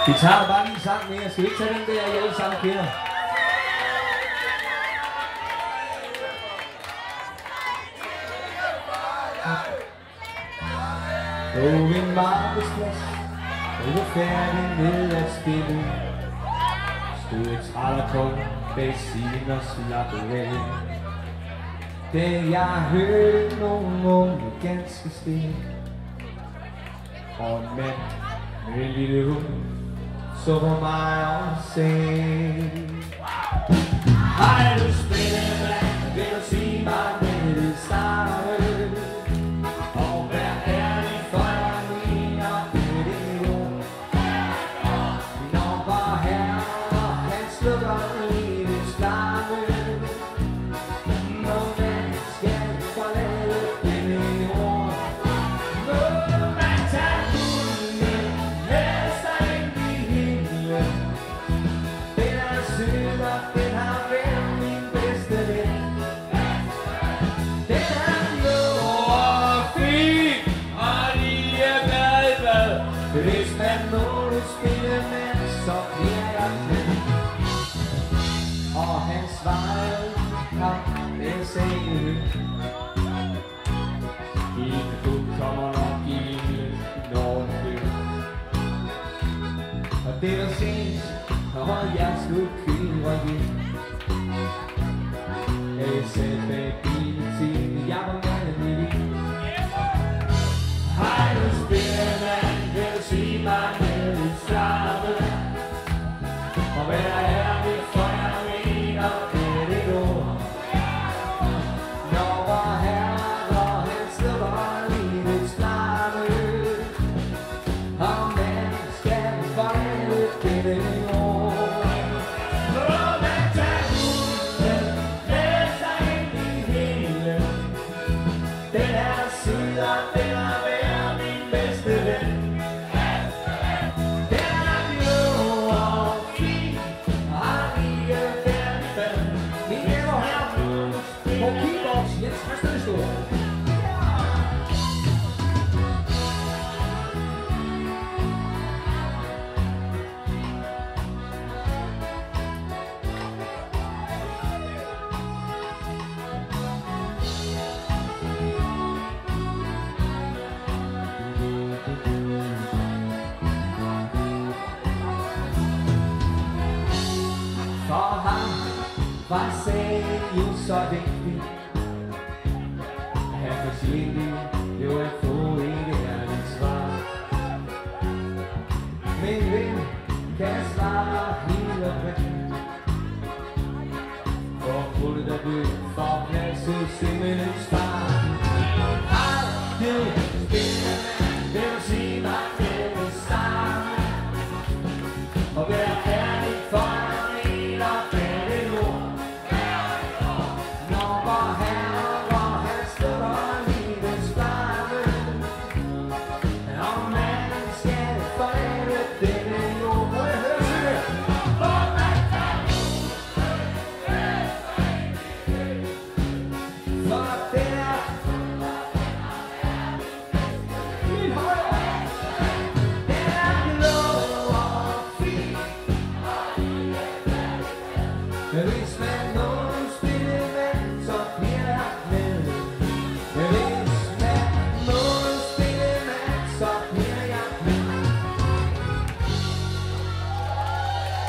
Vi tager bare lige sang mere. Skal vi ikke tage den der, I alle sammen kender? På en markedsplads, hvor jeg færdig med at spille, stod et trællerkong bag siden og slappede af. Da jeg hørte nogle unge ganske stille, og en mand med en lille hund så på mig og sagde: Hej du spillemand, vil du sige mig med det starte? Og hvad er det for en ligner med det ord? Når var her, og han slukker livets flamme, når man skal forlade denne ord. Må man tage hunden med sig ind i himlen. Den er sød, og den har været min bedste ven. Den er blå og fin, og lige er glad i bad. Hvis man må spille med, så bliver jeg glad. Og han svarede, den sagde: Din hund kommer nok i himlen, når den dør. Og det var sent, og jeg skulle køre hjem. Jeg satte bag bilen til, jeg var manden i liv. Hej du spillemand, vil du sige mig med det samme? Og hvad er det for jeg mener med det ord? Når var her, og han slukker livets flamme, og man skal forlade denne ord. Må man tage hunden med sig ind i himlen. Den er sød, og den har været min bedste ven. Den er blå og fin, og har lige været i bad. Mine damer og herrer, på keybox, Jens Christensen. For ham var sagen jo så vigtig, han fortjente